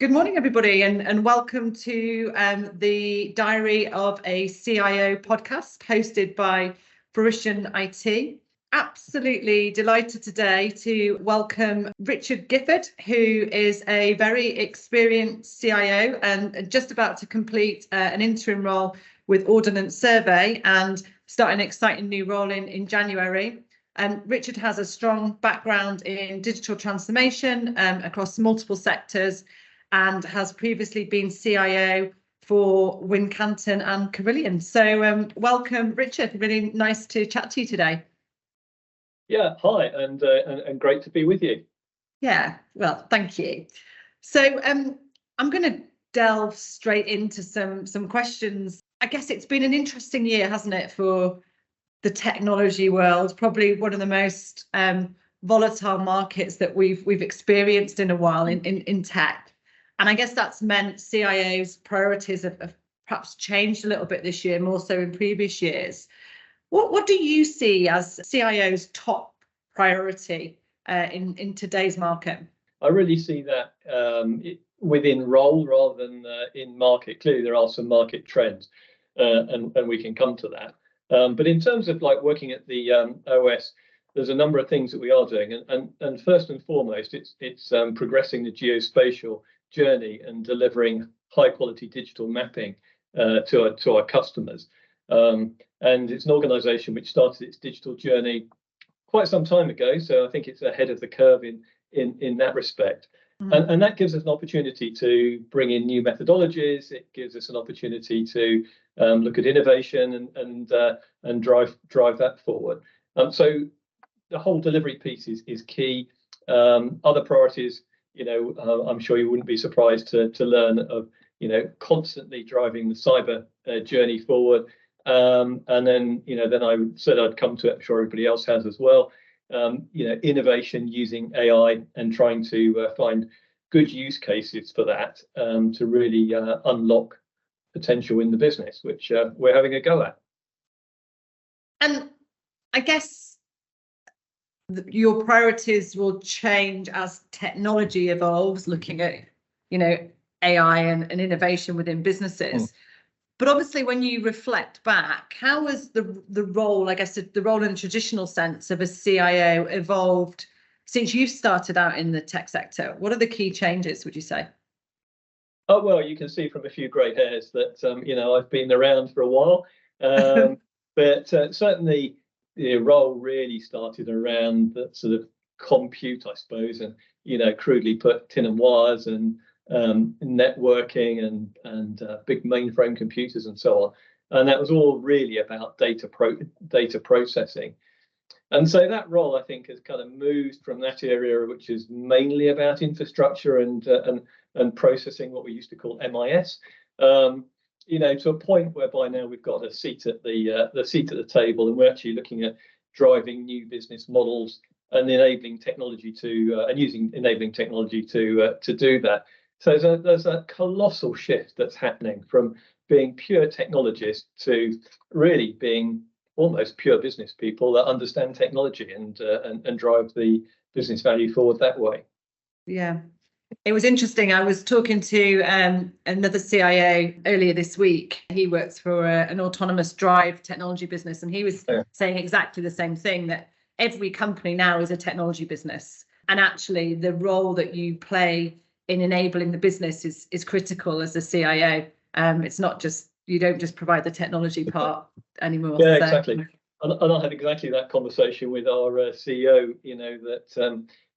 Good morning, everybody, and welcome to the Diary of a CIO podcast hosted by Fruition IT. Absolutely delighted today to welcome Richard Gifford, who is a very experienced CIO and just about to complete an interim role with Ordnance Survey and start an exciting new role in January. Richard has a strong background in digital transformation across multiple sectors, and has previously been CIO for Wincanton and Carillion. So welcome, Richard. Really nice to chat to you today. Yeah, hi, and great to be with you. Yeah, well, thank you. So I'm going to delve straight into some questions. I guess it's been an interesting year, hasn't it, for the technology world? Probably one of the most volatile markets that we've experienced in a while in tech. And I guess that's meant CIO's priorities have perhaps changed a little bit this year, more so in previous years. What do you see as CIO's top priority in today's market? I really see that within role rather than in market. Clearly, there are some market trends, and we can come to that. But in terms of like working at the OS, there's a number of things that we are doing, and first and foremost, it's progressing the geospatial journey and delivering high quality digital mapping to our customers. And it's an organization which started its digital journey quite some time ago, so I think it's ahead of the curve in that respect. And that gives us an opportunity to bring in new methodologies. It gives us an opportunity to look at innovation and drive that forward. So the whole delivery piece is key. Other priorities, I'm sure you wouldn't be surprised to learn of, constantly driving the cyber journey forward. And then, then I said I'd come to it. I'm sure everybody else has as well. Innovation using AI and trying to find good use cases for that to really unlock potential in the business, which we're having a go at. And I guess your priorities will change as technology evolves, looking at, AI and innovation within businesses. But obviously, when you reflect back, how has the role, I guess, the role in the traditional sense of a CIO evolved since you started out in the tech sector? What are the key changes, would you say? Oh, well, you can see from a few grey hairs that, I've been around for a while. But certainly, the role really started around that sort of compute, I suppose, and crudely put, tin and wires and networking and big mainframe computers and so on. And that was all really about data processing. And so that role, I think, has kind of moved from that area, which is mainly about infrastructure and processing, what we used to call MIS. To a point whereby now we've got a seat at the table, and we're actually looking at driving new business models and enabling technology using enabling technology to do that. So there's a colossal shift that's happening from being pure technologists to really being almost pure business people that understand technology and drive the business value forward that way. Yeah. It was interesting. I was talking to another CIO earlier this week. He works for an autonomous drive technology business, and he was saying exactly the same thing, that every company now is a technology business. And actually, the role that you play in enabling the business is critical as a CIO. It's not just, you don't just provide the technology part anymore. Yeah, exactly. And I had exactly that conversation with our CEO,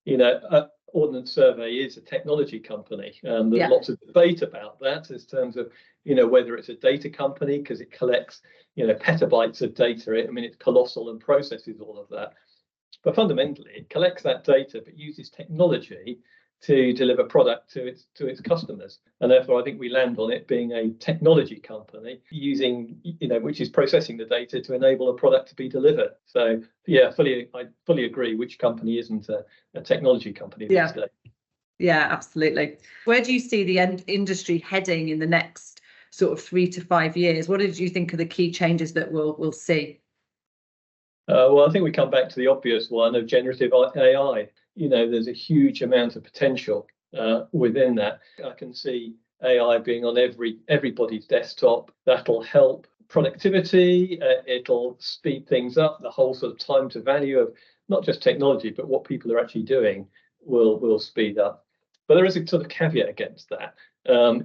that Ordnance Survey is a technology company. There's lots of debate about that in terms of, whether it's a data company because it collects, petabytes of data. It's colossal and processes all of that. But fundamentally, it collects that data, but uses technology to deliver product to its customers. And therefore, I think we land on it being a technology company using, which is processing the data to enable a product to be delivered. So yeah, I fully agree. Which company isn't a technology company these days? Yeah, absolutely. Where do you see the industry heading in the next sort of 3 to 5 years? What did you think are the key changes that we'll see? Well, I think we come back to the obvious one of generative AI. There's a huge amount of potential within that. I can see AI being on everybody's desktop. That'll help productivity. It'll speed things up. The whole sort of time to value of not just technology, but what people are actually doing will speed up. But there is a sort of caveat against that,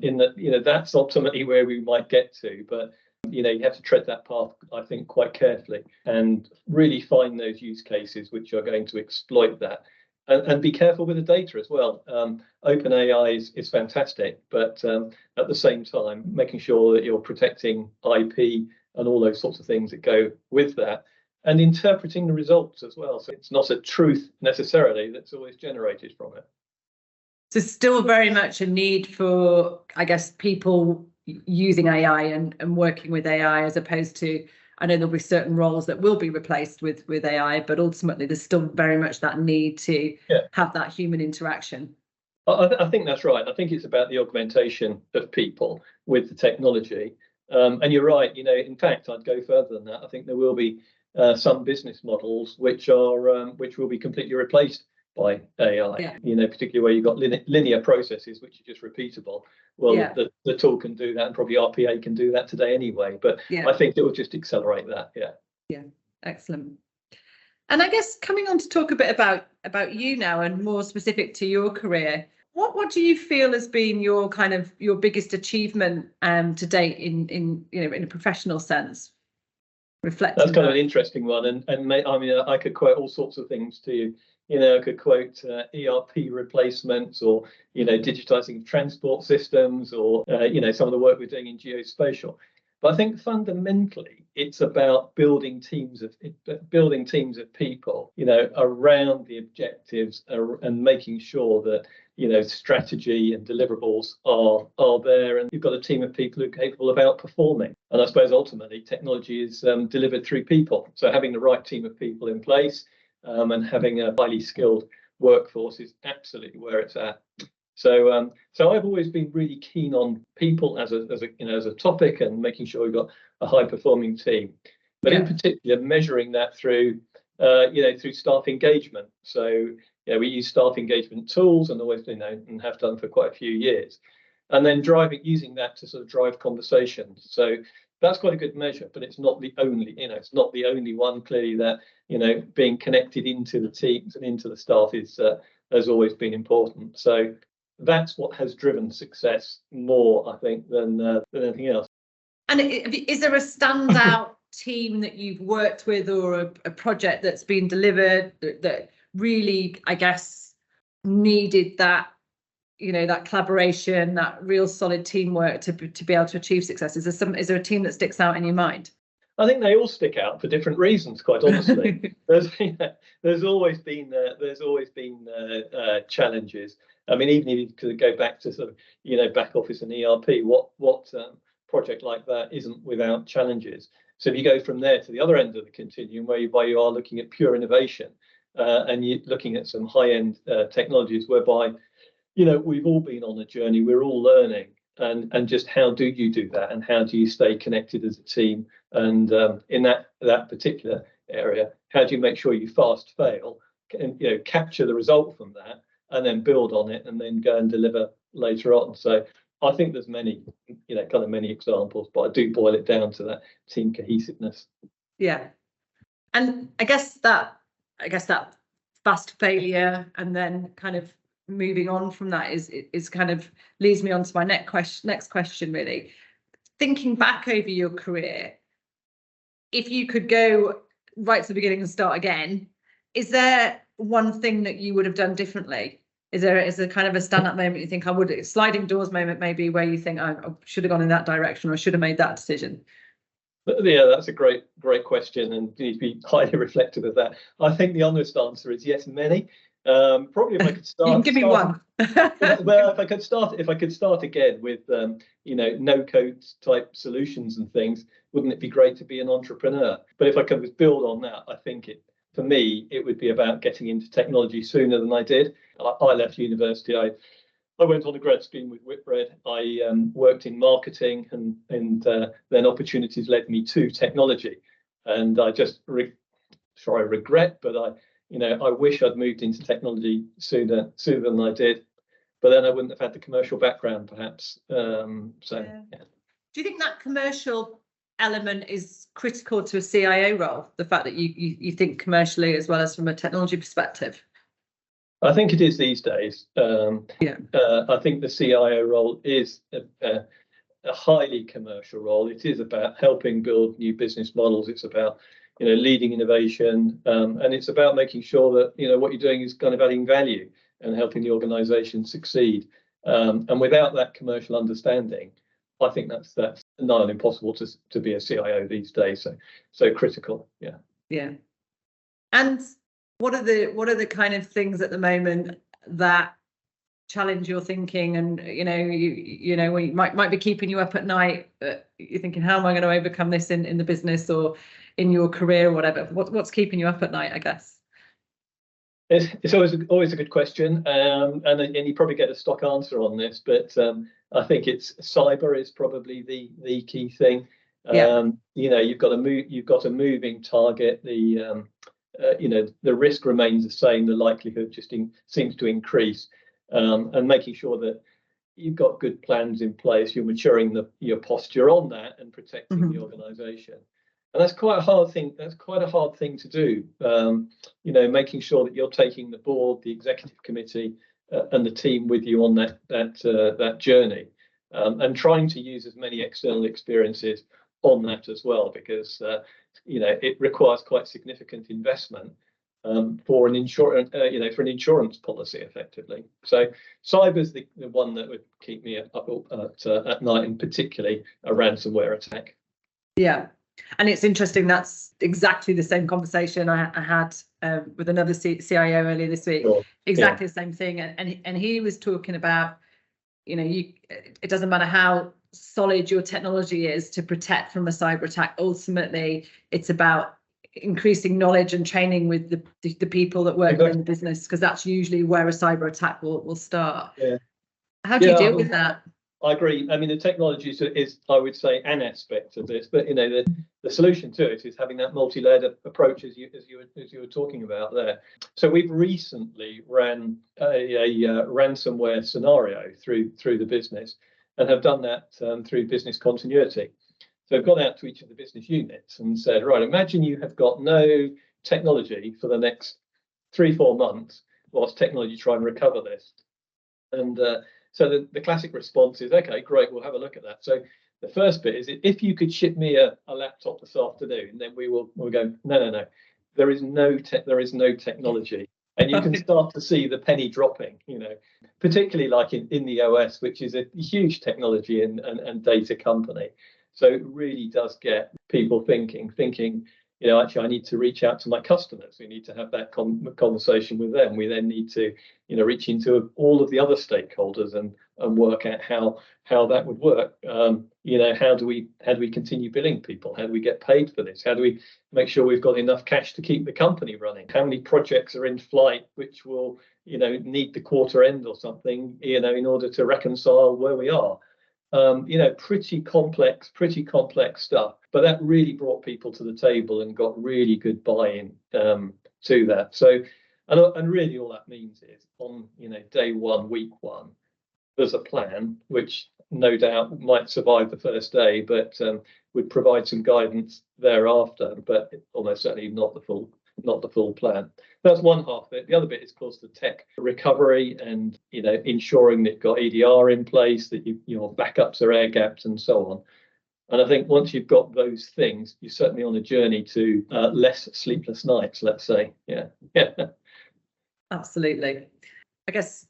in that that's ultimately where we might get to. But you have to tread that path, I think, quite carefully and really find those use cases which are going to exploit that. And be careful with the data as well. OpenAI is fantastic, but at the same time, making sure that you're protecting IP and all those sorts of things that go with that, and interpreting the results as well. So it's not a truth necessarily that's always generated from it. So still very much a need for, I guess, people using AI and working with AI, as opposed to, I know there'll be certain roles that will be replaced with AI, but ultimately there's still very much that need to have that human interaction. I think that's right. I think it's about the augmentation of people with the technology. And you're right, in fact, I'd go further than that. I think there will be some business models which will be completely replaced by AI, particularly where you've got linear processes, which are just repeatable. Well, the tool can do that, and probably RPA can do that today anyway. But I think it will just accelerate that. Yeah, excellent. And I guess coming on to talk a bit about you now, and more specific to your career, what do you feel has been your biggest achievement to date in a professional sense? Reflecting that's kind of an interesting one, and I mean, I could quote all sorts of things to you. I could quote ERP replacements, or digitizing transport systems, or some of the work we're doing in geospatial. But I think fundamentally it's about building teams of people, around the objectives, and making sure that strategy and deliverables are there, and you've got a team of people who are capable of outperforming. And I suppose ultimately technology is delivered through people. So having the right team of people in place, and having a highly skilled workforce is absolutely where it's at. So I've always been really keen on people as a topic, and making sure we've got a high performing team. But in particular, measuring that through through staff engagement. So we use staff engagement tools, and always and have done for quite a few years. And then using that to sort of drive conversations. So that's quite a good measure, but it's not the only, it's not the only one. Clearly, that being connected into the teams and into the staff has always been important. So that's what has driven success more, I think, than anything else. And is there a standout team that you've worked with, or a project that's been delivered that really, I guess, needed that that collaboration, that real solid teamwork to be able to achieve success? Is there a team that sticks out in your mind? I think they all stick out for different reasons, quite honestly. there's always been challenges. I mean, even if you could go back to sort of back office and ERP, what project like that isn't without challenges? So if you go from there to the other end of the continuum, where you are looking at pure innovation, and you're looking at some high-end technologies, whereby we've all been on a journey, we're all learning, and just how do you do that, and how do you stay connected as a team? And in that particular area, how do you make sure you fast fail, and capture the result from that, and then build on it, and then go and deliver later on? So I think there's many examples, but I do boil it down to that team cohesiveness. Yeah, and I guess that fast failure, and then kind of moving on from that is kind of leads me on to my next question, really. Thinking back over your career, if you could go right to the beginning and start again, is there one thing that you would have done differently? Is there kind of a stand-up moment you think I would, sliding doors moment maybe, where you think I should have gone in that direction, or should have made that decision? Yeah, that's a great question, and you need to be highly reflective of that. I think the honest answer is yes, many. Probably if I could start. You can give me one. Well, if I could start again with no code type solutions and things, wouldn't it be great to be an entrepreneur? But if I could build on that, I think for me it would be about getting into technology sooner than I did. I left university. I went on a grad scheme with Whitbread. I worked in marketing, and then opportunities led me to technology. And I just regret, but I wish I'd moved into technology sooner than I did. but then I wouldn't have had the commercial background, perhaps. Yeah. Do you think that commercial element is critical to a CIO role? The fact that you think commercially as well as from a technology perspective? I think it is these days. I think the CIO role is a highly commercial role. It is about helping build new business models. It's about leading innovation, and it's about making sure that what you're doing is kind of adding value and helping the organisation succeed. And without that commercial understanding, I think that's not impossible to be a CIO these days. So critical. Yeah. And what are the kind of things at the moment that challenge your thinking, and we might be keeping you up at night, you're thinking, how am I going to overcome this in the business or in your career or whatever? What's keeping you up at night, I guess? It's always a good question, and you probably get a stock answer on this, but I think it's cyber is probably the key thing. You've got a moving target. The risk remains the same. The likelihood just seems to increase, and making sure that you've got good plans in place, you're maturing your posture on that and protecting the organisation. And that's quite a hard thing. That's quite a hard thing to do. Making sure that you're taking the board, the executive committee, and the team with you on that journey, and trying to use as many external experiences on that as well, because it requires quite significant investment for an insurance policy, effectively. So cyber's the one that would keep me up at night, and particularly a ransomware attack. Yeah. And it's interesting, that's exactly the same conversation I had with another CIO earlier this week. Sure. Exactly the same thing. And he was talking about, it doesn't matter how solid your technology is to protect from a cyber attack. Ultimately, it's about increasing knowledge and training with the people that work in the business, because that's usually where a cyber attack will start. Yeah. How do you deal with that? I agree. I mean, the technology is, I would say, an aspect of this, but the solution to it is having that multi-layered approach, as you were talking about there. So we've recently ran a ransomware scenario through the business, and have done that through business continuity. So I've gone out to each of the business units and said, right, imagine you have got no technology for the next 3-4 months whilst technology try and recover this. And so the classic response is, okay, great, we'll have a look at that. So the first bit is, if you could ship me a laptop this afternoon, then we'll go, no, there is no technology. And you can start to see the penny dropping, particularly like in the OS, which is a huge technology and data company. So it really does get people thinking, actually, I need to reach out to my customers. We need to have that conversation with them. We then need to, reach into all of the other stakeholders and work out how that would work. How do we continue billing people? How do we get paid for this? How do we make sure we've got enough cash to keep the company running? How many projects are in flight which will, need the quarter end or something, in order to reconcile where we are? Pretty complex stuff, but that really brought people to the table and got really good buy-in to that. So, and really all that means is on, day one, week one, there's a plan which no doubt might survive the first day, but would provide some guidance thereafter, but almost certainly not the full plan. That's one half of it. The other bit is, of course, the tech recovery and ensuring that you've got EDR in place, that your backups are air gapped and so on. And I think once you've got those things, you're certainly on a journey to less sleepless nights, let's say. Yeah. Absolutely. I guess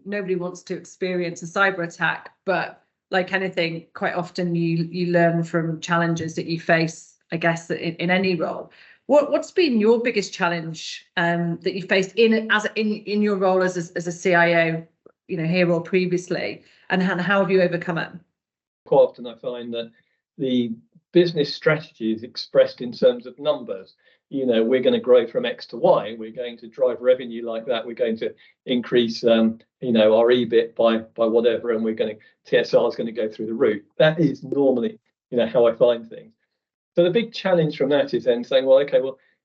nobody wants to experience a cyber attack, but like anything, quite often you learn from challenges that you face, I guess, in any role. What's been your biggest challenge that you faced in your role as a CIO, here or previously, and how have you overcome it? Quite often I find that the business strategy is expressed in terms of numbers. We're going to grow from X to Y. We're going to drive revenue like that. We're going to increase, our EBIT by whatever, and TSR is going to go through the roof. That is normally, how I find things. So the big challenge from that is then saying, well,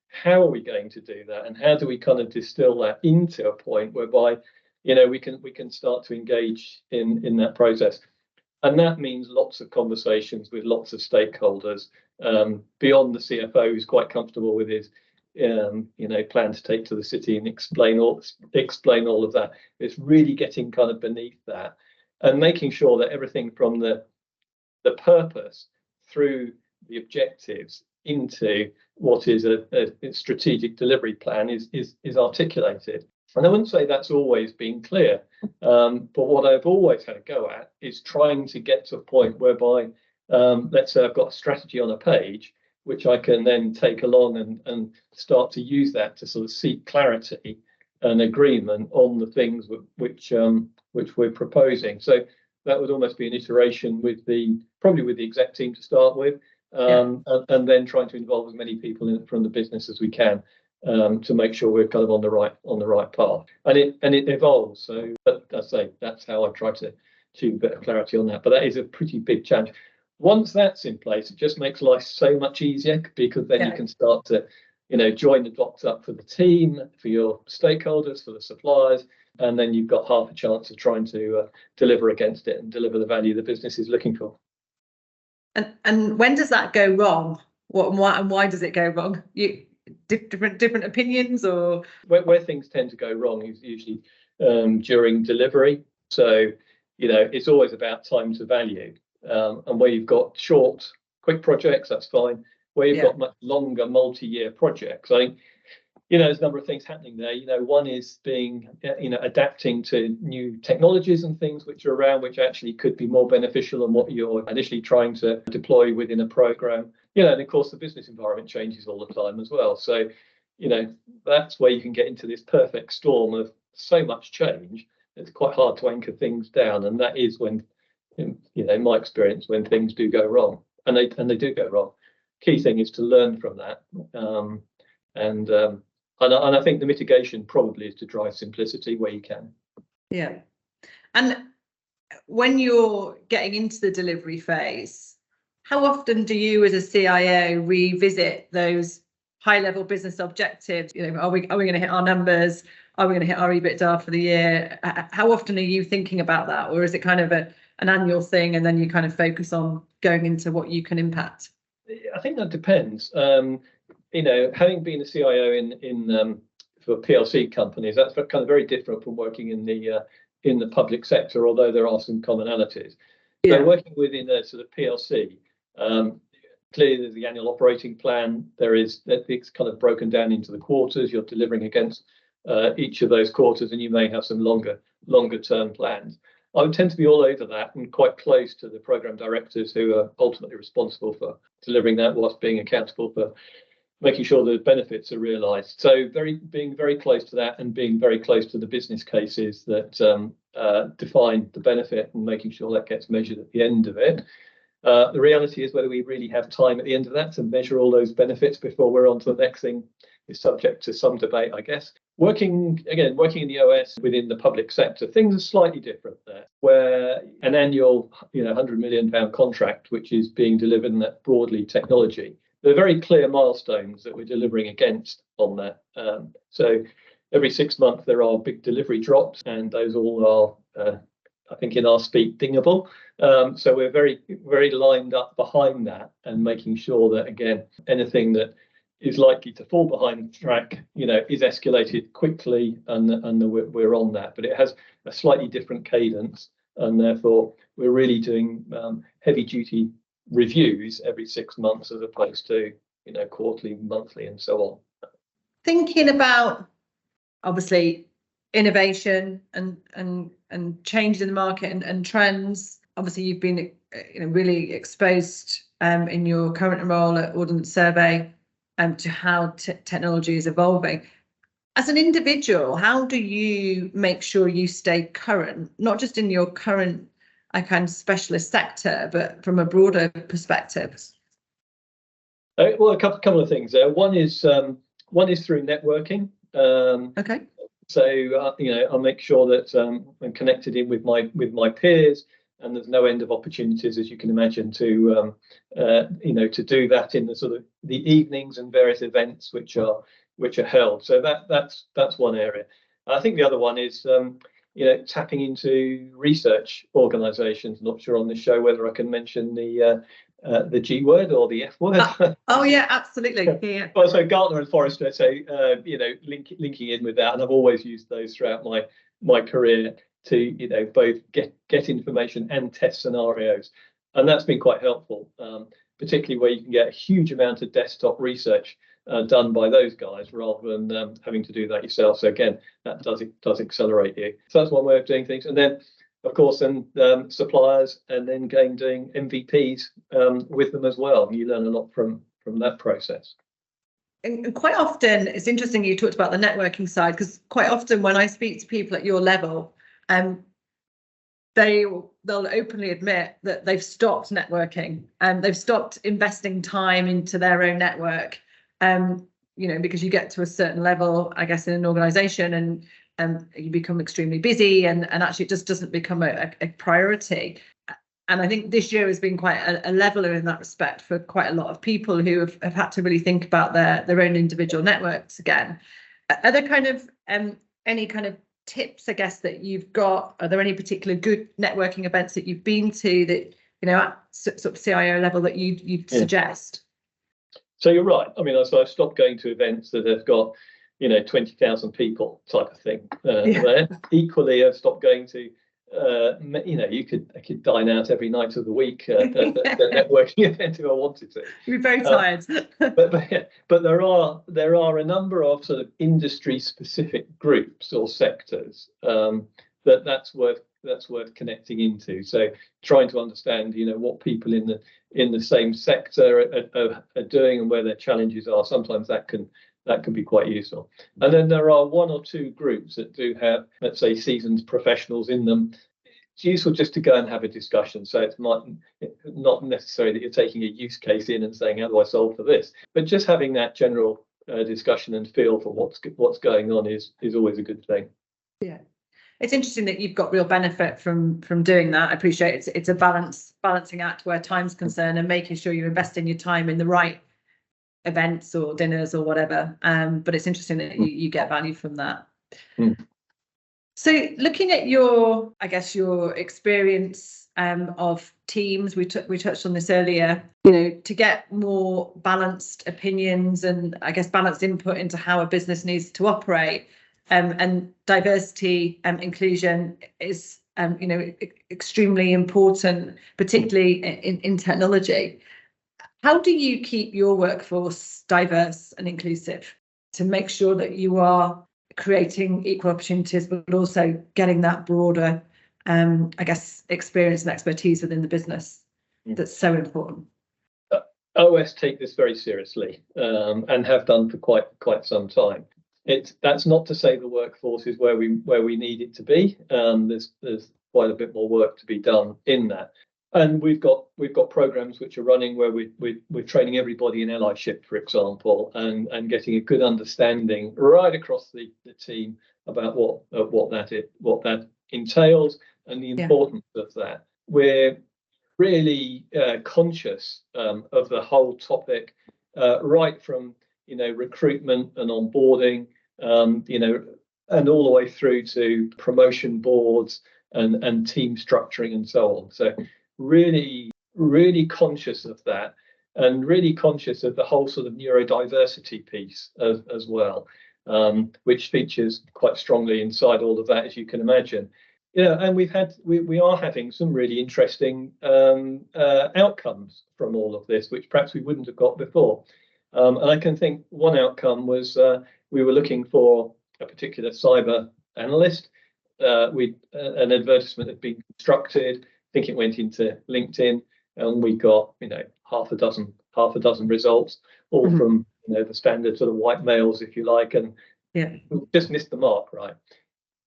how are we going to do that? And how do we kind of distill that into a point whereby we can start to engage in that process. And that means lots of conversations with lots of stakeholders, beyond the CFO, who's quite comfortable with his plan to take to the city and explain all of that. It's really getting kind of beneath that and making sure that everything from the purpose through the objectives into what is a strategic delivery plan is articulated. And I wouldn't say that's always been clear, but what I've always had a go at is trying to get to a point whereby, let's say I've got a strategy on a page, which I can then take along and start to use that to sort of seek clarity and agreement on the things which we're proposing. So that would almost be an iteration probably with the exec team to start with, and then trying to involve as many people from the business as we can, to make sure we're kind of on the right path. And it evolves. So, but I say that's how I try to achieve a bit of clarity on that. But that is a pretty big challenge. Once that's in place, it just makes life so much easier, because then you can start to, join the dots up for the team, for your stakeholders, for the suppliers, and then you've got half a chance of trying to deliver against it and deliver the value the business is looking for. And when does that go wrong? Why does it go wrong? Different opinions, or where things tend to go wrong is usually during delivery. So it's always about time to value, and where you've got short, quick projects, that's fine. Where you've got much longer, multi-year projects, I think there's a number of things happening there. One is being adapting to new technologies and things which are around, which actually could be more beneficial than what you're initially trying to deploy within a program. And of course the business environment changes all the time as well. So that's where you can get into this perfect storm of so much change. It's quite hard to anchor things down, and that is when, in my experience, when things do go wrong, and they do go wrong. Key thing is to learn from that, and I think the mitigation probably is to drive simplicity where you can. Yeah. And when you're getting into the delivery phase, how often do you as a CIO revisit those high-level business objectives? Are we going to hit our numbers? Are we going to hit our EBITDA for the year? How often are you thinking about that? Or is it kind of an annual thing, and then you kind of focus on going into what you can impact? I think that depends. Having been a CIO for PLC companies, that's kind of very different from working in the public sector, although there are some commonalities. So working within a sort of PLC, clearly there's the annual operating plan. It's kind of broken down into the quarters. You're delivering against each of those quarters, and you may have some longer term plans. I would tend to be all over that and quite close to the program directors who are ultimately responsible for delivering that, whilst being accountable for making sure the benefits are realised. So being very close to that, and being very close to the business cases that define the benefit, and making sure that gets measured at the end of it. The reality is whether we really have time at the end of that to measure all those benefits before we're on to the next thing is subject to some debate, I guess. Working in the OS within the public sector, things are slightly different there, where an annual £100 million contract, which is being delivered in that broadly technology, there are very clear milestones that we're delivering against on that. So every 6 months there are big delivery drops, and those all are, I think in our speak, dingable. So we're very, very lined up behind that, and making sure that, again, anything that is likely to fall behind track, is escalated quickly, and we're on that. But it has a slightly different cadence, and therefore we're really doing heavy duty reviews every 6 months, as opposed to quarterly, monthly, and so on. Thinking about obviously innovation and change in the market and trends. Obviously you've been really exposed in your current role at Ordnance Survey to how technology is evolving. As an individual, how do you make sure you stay current, not just in your current kind of specialist sector, but from a broader perspective? Well, a couple of things there. One is through networking. Okay. So I'll make sure that I'm connected in with my peers, and there's no end of opportunities, as you can imagine, to do that in the sort of the evenings and various events which are held. So that's one area. I think the other one is tapping into research organisations. Not sure on this show whether I can mention the G word or the F word. Oh yeah, absolutely. Yeah. Well, so Gartner and Forrester, so linking in with that, and I've always used those throughout my career to both get information and test scenarios, and that's been quite helpful, particularly where you can get a huge amount of desktop research done by those guys rather than having to do that yourself. So again, that does accelerate you. So that's one way of doing things, and then of course, then suppliers, and then doing MVPs with them as well. You learn a lot from that process. And quite often, it's interesting you talked about the networking side, because quite often when I speak to people at your level, they'll openly admit that they've stopped networking and they've stopped investing time into their own network. Because you get to a certain level, I guess, in an organisation, and you become extremely busy, and actually it just doesn't become a priority. And I think this year has been quite a leveler in that respect for quite a lot of people who have had to really think about their own individual networks again. Are there kind of any kind of tips, I guess, that you've got? Are there any particular good networking events that you've been to that, at sort of CIO level that you'd suggest? So you're right. I mean, I've stopped going to events that have got 20,000 people type of thing there. Equally, I've stopped going to I could dine out every night of the week at the networking event if I wanted to. You'd be very tired. But there are a number of sort of industry specific groups or sectors that's worth connecting into. So trying to understand what people in the same sector are doing and where their challenges are. Sometimes that can be quite useful. And then there are one or two groups that do have, let's say, seasoned professionals in them. It's useful just to go and have a discussion. So it's not necessary that you're taking a use case in and saying, how do I solve for this? But just having that general discussion and feel for what's going on is always a good thing. Yeah. It's interesting that you've got real benefit from doing that. I appreciate it's a balancing act where time's concerned and making sure you're investing your time in the right events or dinners or whatever. But it's interesting that you get value from that. So looking at your experience of teams, we touched on this earlier, to get more balanced opinions and I guess balanced input into how a business needs to operate. And diversity and inclusion is, extremely important, particularly in technology. How do you keep your workforce diverse and inclusive to make sure that you are creating equal opportunities, but also getting that broader, experience and expertise within the business that's so important? OS take this very seriously and have done for quite some time. That's not to say the workforce is where we need it to be. There's quite a bit more work to be done in that, and we've got programs which are running where we're training everybody in allyship, for example, and getting a good understanding right across the team about what that entails and the importance of that. We're really conscious of the whole topic, right from recruitment and onboarding, and all the way through to promotion boards and team structuring and so on. So really, really conscious of that, and really conscious of the whole sort of neurodiversity piece as well, which features quite strongly inside all of that, as you can imagine. And we are having some really interesting outcomes from all of this, which perhaps we wouldn't have got before. And I can think one outcome was we were looking for a particular cyber analyst. An advertisement had been constructed. I think it went into LinkedIn, and we got half a dozen results, all from the standard sort of white males, if you like, and we just missed the mark, right?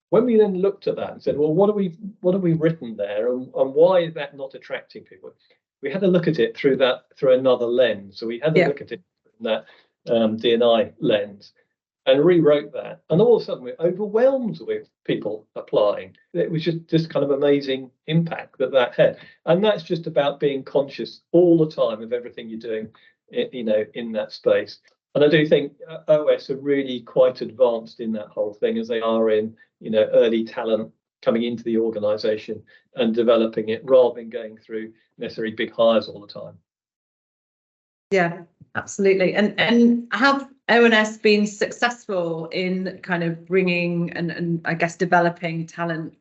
When we then looked at that and said, well, what have we written there, and why is that not attracting people? We had to look at it through another lens. So we had to look at it from that D&I lens, and rewrote that. And all of a sudden, we're overwhelmed with people applying. It was just kind of amazing impact that had. And that's just about being conscious all the time of everything you're doing, in that space. And I do think OS are really quite advanced in that whole thing, as they are in, early talent coming into the organisation and developing it, rather than going through necessarily big hires all the time. Yeah, absolutely. And have ONS been successful in kind of bringing and I guess developing talent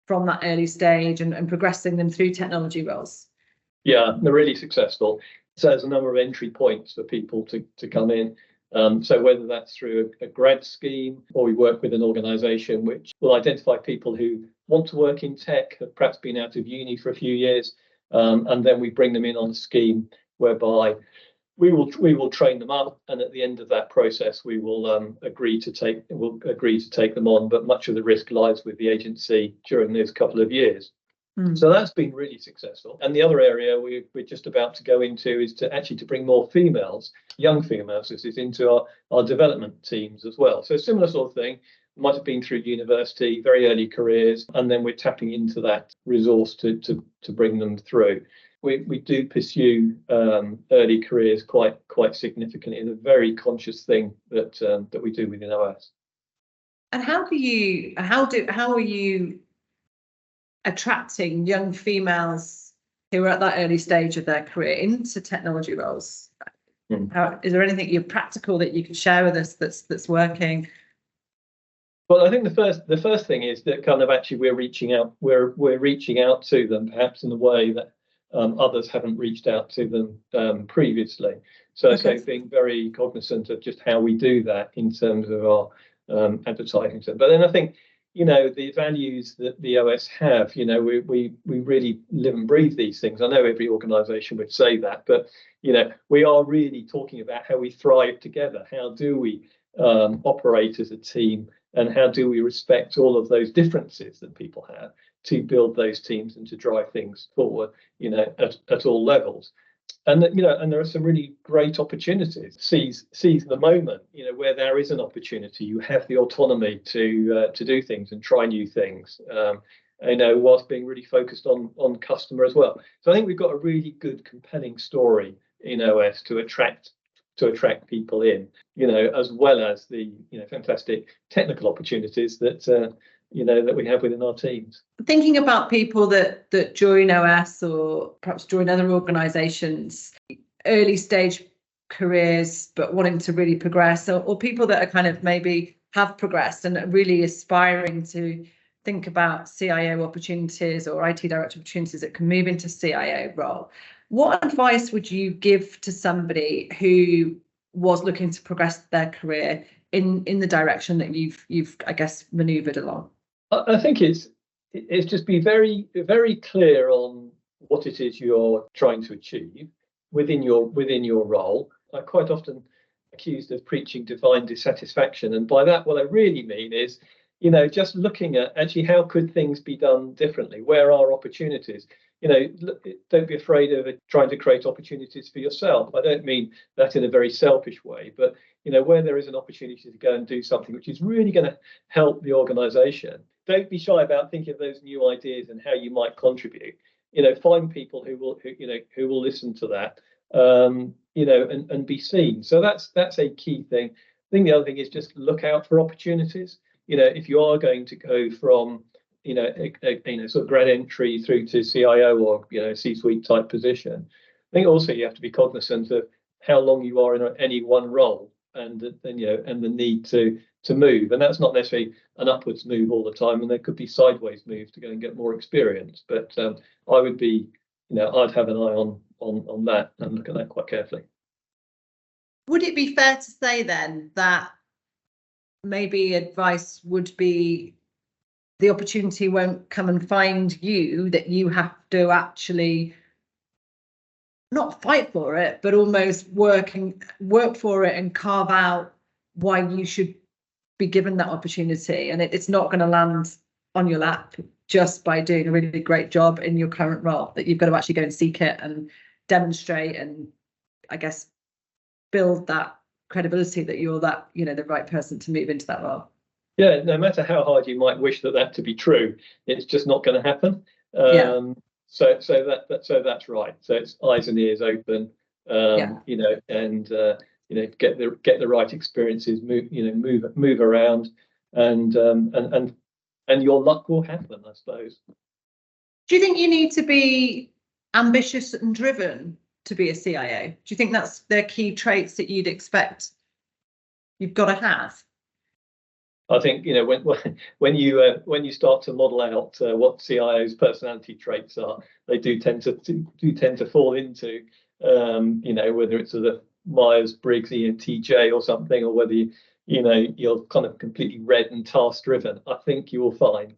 from that early stage and progressing them through technology roles? Yeah, they're really successful. So there's a number of entry points for people to come in. So whether that's through a grad scheme, or we work with an organisation which will identify people who want to work in tech, have perhaps been out of uni for a few years, and then we bring them in on a scheme whereby we will train them up, and at the end of that process, we will agree to take them on. But much of the risk lies with the agency during those couple of years. So that's been really successful. And the other area we're just about to go into is to bring more females, young females, into our development teams as well. So similar sort of thing, might have been through university, very early careers, and then we're tapping into that resource to bring them through. We do pursue early careers quite significantly. It's a very conscious thing that we do within OS. And how are you attracting young females who are at that early stage of their career into technology roles? Is there anything practical that you can share with us that's working? Well, I think the first thing is that kind of actually we're reaching out to them perhaps in a way that others haven't reached out to them previously. So being very cognizant of just how we do that in terms of our advertising. But then I think, the values that the OS have, we really live and breathe these things. I know every organisation would say that, but, we are really talking about how we thrive together. How do we operate as a team, and how do we respect all of those differences that people have to build those teams and to drive things forward, at all levels. And and there are some really great opportunities. Seize the moment, where there is an opportunity. You have the autonomy to do things and try new things. Whilst being really focused on customer as well. So I think we've got a really good, compelling story in OS to attract people in, as well as the fantastic technical opportunities that we have within our teams. Thinking about people that join OS or perhaps join other organisations, early stage careers, but wanting to really progress, or people that are kind of maybe have progressed and are really aspiring to think about CIO opportunities or IT director opportunities that can move into CIO role. What advice would you give to somebody who was looking to progress their career in the direction that you've I guess manoeuvred along? I think it's just be very, very clear on what it is you're trying to achieve within your role. I'm quite often accused of preaching divine dissatisfaction, and by that, what I really mean is, just looking at actually how could things be done differently? Where are opportunities? Don't be afraid of trying to create opportunities for yourself. I don't mean that in a very selfish way, but where there is an opportunity to go and do something which is really going to help the organisation, don't be shy about thinking of those new ideas and how you might contribute. Find people who will listen to that, and be seen. So that's a key thing. I think the other thing is just look out for opportunities. If you are going to go from sort of grad entry through to CIO or C-suite type position, I think also you have to be cognizant of how long you are in any one role, and the need to move. And that's not necessarily an upwards move all the time, and there could be sideways moves to go and get more experience. But I would be, I'd have an eye on that and look at that quite carefully. Would it be fair to say then that maybe advice would be the opportunity won't come and find you, that you have to actually not fight for it, but almost work for it and carve out why you should be given that opportunity, and it's not going to land on your lap just by doing a really great job in your current role, that you've got to actually go and seek it and demonstrate and I guess build that credibility that you're that the right person to move into that role. Yeah, no matter how hard you might wish that to be true, it's just not going to happen. So that's right. So it's eyes and ears open, and get the right experiences, move around, and and your luck will happen, I suppose. Do you think you need to be ambitious and driven to be a CIO? Do you think that's the key traits that you'd expect you've got to have? I think, you know, when you start to model out what CIO's personality traits are, they do tend to fall into, you know, whether it's sort of Myers-Briggs ENTJ or something, or whether you're kind of completely red and task driven. I think you will find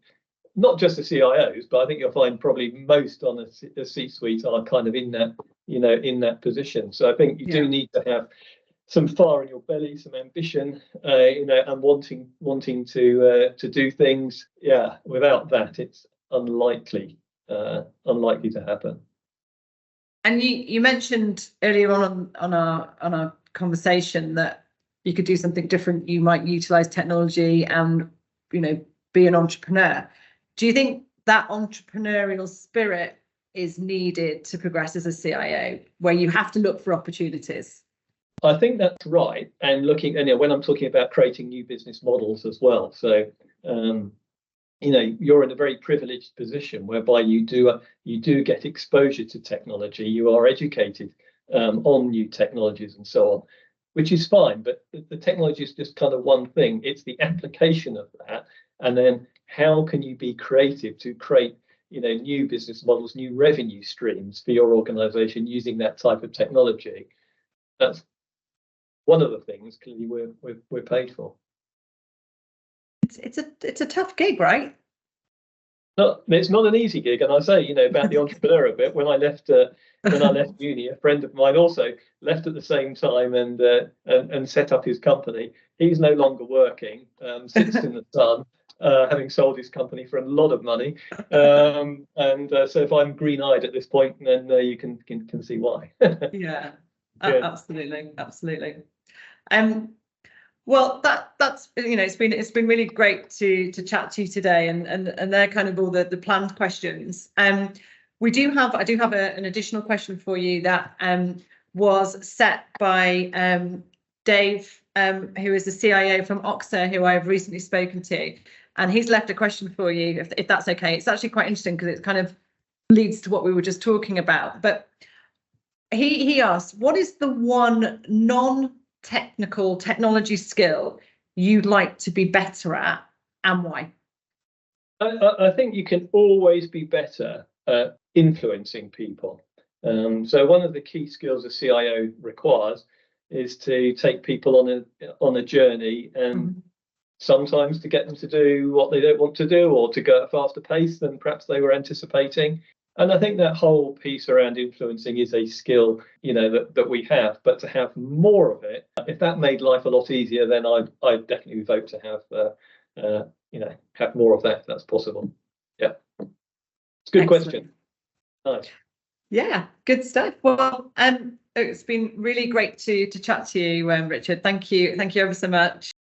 not just the CIOs, but I think you'll find probably most on a C-suite are kind of in that, you know, in that position. So I think you do need to have some fire in your belly, some ambition, you know, and wanting to do things. Yeah, without that, it's unlikely to happen. And you mentioned earlier on our conversation that you could do something different. You might utilize technology and, you know, be an entrepreneur. Do you think that entrepreneurial spirit is needed to progress as a CIO, where you have to look for opportunities? I think that's right. And looking, and when I'm talking about creating new business models as well. So, you know, you're in a very privileged position whereby you do get exposure to technology. You are educated on new technologies and so on, which is fine. But the technology is just kind of one thing. It's the application of that, and then how can you be creative to create, you know, new business models, new revenue streams for your organization using that type of technology. That's one of the things clearly we're paid for. It's a tough gig, right? No, it's not an easy gig, and I say, you know, about the entrepreneur bit. When I left uni, a friend of mine also left at the same time and set up his company. He's no longer working, sits in the sun, having sold his company for a lot of money. So if I'm green-eyed at this point, then you can see why. Yeah. Absolutely. Well, that's, you know, it's been really great to chat to you today, and they're kind of all the planned questions. I do have an additional question for you that was set by Dave, who is the CIO from Oxa, who I've recently spoken to, and he's left a question for you, if that's okay. It's actually quite interesting because it kind of leads to what we were just talking about. But he asked, what is the one non-technical technology skill you'd like to be better at, and why? I think you can always be better at influencing people. So one of the key skills a CIO requires is to take people on a journey, and sometimes to get them to do what they don't want to do, or to go at a faster pace than perhaps they were anticipating. And I think that whole piece around influencing is a skill, you know, that we have. But to have more of it, if that made life a lot easier, then I'd definitely vote to have, you know, have more of that if that's possible. Yeah, it's a good question. Nice. Yeah, good stuff. Well, it's been really great to chat to you, Richard. Thank you ever so much.